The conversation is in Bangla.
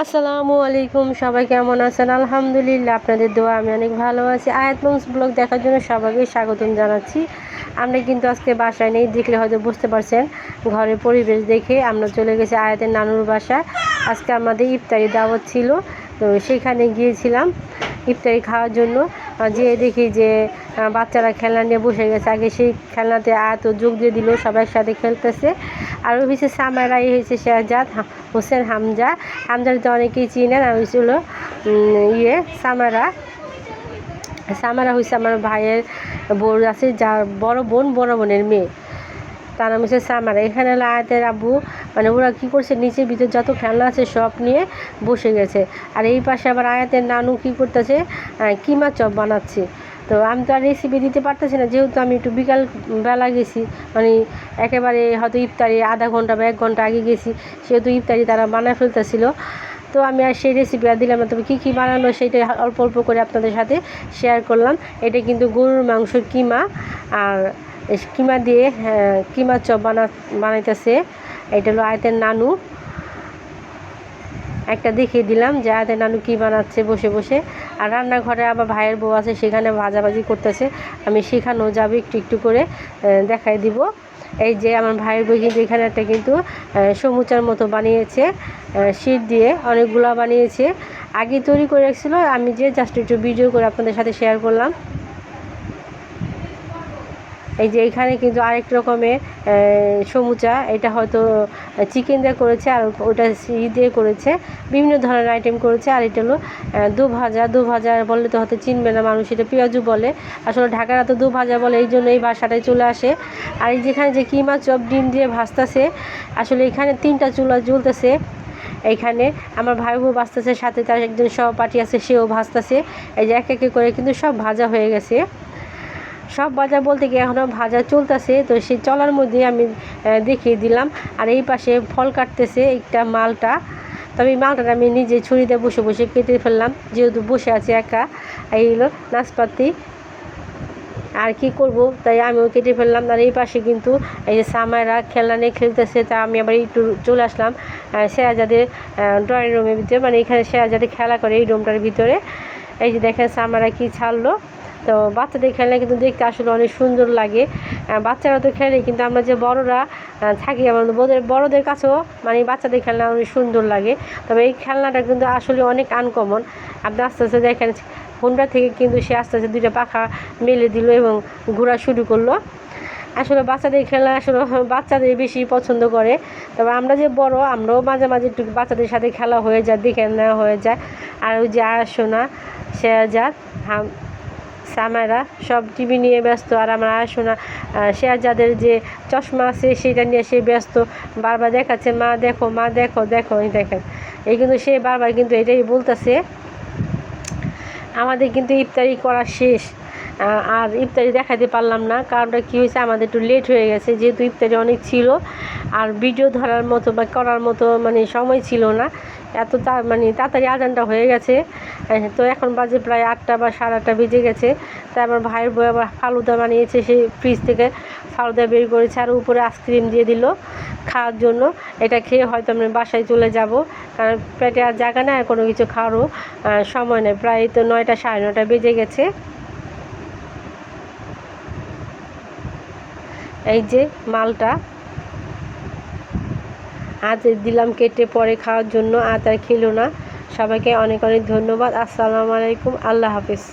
আসসালামু আলাইকুম, সবাই কেমন আছেন? আলহামদুলিল্লাহ, আপনাদের দোয়া আমি অনেক ভালো আছি। আয়াত মোমস ব্লগ দেখার জন্য সবাইকে স্বাগতম জানাচ্ছি। আমরা কিন্তু আজকে বাসায় নেই, দেখলে হয়তো বুঝতে পারছেন ঘরের পরিবেশ দেখে। আমরা চলে গেছি আয়াতের নানুর বাসায়। আজকে আমাদের ইফতারি দাওয়াত ছিল, তো সেখানে গিয়েছিলাম ইফতারি খাওয়ার জন্য। যেয়ে দেখি যে বাচ্চারা খেলনা নিয়ে বসে গেছে। আগে সেই খেলনাতে আয়াত যোগ দিয়ে দিল, সবাই সাথে খেলতেছে। আর হয়েছে সামারা, হয়েছে শেহজাদ, হোসেন, হামজা তো অনেকেই চিনেন। আর হয়েছিল সামারা হয়েছে আমার ভাইয়ের বোন আছে, যার বড় বোনের মেয়ে, তার নাম হচ্ছে সামারা। এখানে হলো আয়াতের আব্বু, মানে ওরা কী করছে, নিচের ভিতর যত খেলনা আছে সব নিয়ে বসে গেছে। আর এই পাশে আবার আয়াতের নানু কী করতেছে, কিমা চপ বানাচ্ছে। তো আমি তো আর রেসিপি দিতে পারতেছি না, যেহেতু আমি একটু বিকাল বেলা গেছি, মানে একেবারে হয়তো ইফতারি আধা ঘন্টা বা 1 ঘন্টা আগে গেছি, সেহেতু ইফতারি তারা বানায় ফেলতেছিল। তো আমি আর সেই রেসিপি আর দিলাম না, তবে কী কী বানানো সেটা অল্প অল্প করে আপনাদের সাথে শেয়ার করলাম। এটা কিন্তু গরুর মাংসের কিমা, আর কিমা দিয়ে কিমা চপ বানাইতেছে। এটা হলো আয়াতের নানু। একটা দেখিয়ে দিলাম যে আয়াতের নানু কী বানাচ্ছে বসে বসে। আর রান্নাঘরে আবার ভাইয়ের বউ আছে, সেখানে ভাজাভাজি করতেছে। আমি শেখানো যাবে একটু একটু করে দেখাই দিব। এই যে আমার ভাইয়ের বউ কিন্তু এখানে একটা কিন্তু সমুচার মতো বানিয়েছে, শীট দিয়ে অনেকগুলো বানিয়েছে। আগে তৈরি করে রাখছিল, আমি যে জাস্ট একটু ভিডিও করে আপনাদের সাথে শেয়ার করলাম। এই যে এখানে কিন্তু আরেক রকমের সমুচা, এটা হয়তো চিকেন দিয়ে করেছে, আর ওটা দিয়ে করেছে, বিভিন্ন ধরনের আইটেম করেছে। আর এটা হলো দু ভাজা বললে তো হয়তো চিনবে না মানুষ, এটা পেঁয়াজু বলে। আসলে ঢাকারা তো দু ভাজা বলে, এই জন্য এই ভাষাটাই চলে আসে। আর এই যেখানে যে কিমা চপ ডিম দিয়ে ভাজতেছে, আসলে এখানে 3টা চুলা জ্বলতেছে। এইখানে আমার ভাই বউ ভাজতেছে, সাথে তার একজন সহপাঠী আছে, সেও ভাজতেছে। এই যে এক একে করে কিন্তু সব ভাজা হয়ে গেছে। সব ভাজা বলতে গিয়ে এখনও ভাজা চলতেছে, তো সেই চলার মধ্যে আমি দেখিয়ে দিলাম। আর এই পাশে ফল কাটতেছে একটা মালটা, তবে এই মালটাটা আমি নিজে ছুরিতে বসে বসে কেটে ফেললাম, যেহেতু বসে আছি একা। এই হলো নাশপাতি, আর কি করব, তাই আমিও কেটে ফেললাম। আর এই পাশে কিন্তু এই যে সামাইরা খেলনা নিয়ে খেলতেছে, তা আমি আবার একটু চলে আসলাম শেহজাদের ড্রয়িং রুমের ভিতরে, মানে এখানে শেহজাদে খেলা করে এই রুমটার ভিতরে। এই যে দেখেন সামারা কি ছাড়লো। তো বাচ্চাদের খেলনা কিন্তু দেখতে আসলে অনেক সুন্দর লাগে। বাচ্চারা তো খেলে, কিন্তু আমরা যে বড়রা থাকি, আমাদের বড়দের কাছেও মানে বাচ্চাদের খেলনা অনেক সুন্দর লাগে। তবে এই খেলনাটা কিন্তু আসলে অনেক আনকমন। আপনি আস্তে আস্তে দেখেন ফোনটা থেকে কিন্তু সে আস্তে আস্তে 2টা পাখা মেলে দিল এবং ঘোরা শুরু করলো। আসলে বাচ্চাদের খেলনা আসলে বাচ্চাদের বেশি পছন্দ করে। তবে আমরা যে বড়, আমরাও মাঝে মাঝে একটু বাচ্চাদের সাথে খেলা হয়ে যায়, দেখে নেওয়া হয়ে যায়। আর ওই যে আয়শোনা, শেহজাদ, সামারা সব টিভি নিয়ে ব্যস্ত। আর আমার আয়শোনা শেহজাদের যে চশমা আছে সেটা নিয়ে সে ব্যস্ত, বারবার দেখাচ্ছে মা দেখো, মা দেখো দেখো। এই দেখেন, এই কিন্তু সে বারবার কিন্তু এটাই বলতেছে। আমাদের কিন্তু ইফতারি করা শেষ, আর ইফতারি দেখাতে পারলাম না, কারণটা কী হয়েছে, আমাদের একটু লেট হয়ে গেছে, যেহেতু ইফতারি অনেক ছিল আর ভিডিও ধরার মতো বা করার মতো মানে সময় ছিল না। এত মানে তাড়াতাড়ি আজানটা হয়ে গেছে। তো এখন বাজে প্রায় 8টা বা 8:30 বেজে গেছে। তাই আমার ভাইয়ের বউ আবার ফালুদা বানিয়েছে, সেই ফ্রিজ থেকে ফালুদা বের করেছে, আর উপরে আইসক্রিম দিয়ে দিল খাওয়ার জন্য। এটা খেয়ে হয়তো আমি বাসায় চলে যাব, কারণ পেটে আর জায়গা নেই, আর কোনো কিছু খাওয়ারও সময় নেই। প্রায় তো 9টা 9:30 বেজে গেছে। এই যে মালটা আজ দিলাম কেটে পরে খাওয়ার জন্য, আর খেলো না। সবাইকে অনেক অনেক ধন্যবাদ। আসসালামু আলাইকুম, আল্লাহ হাফিজ।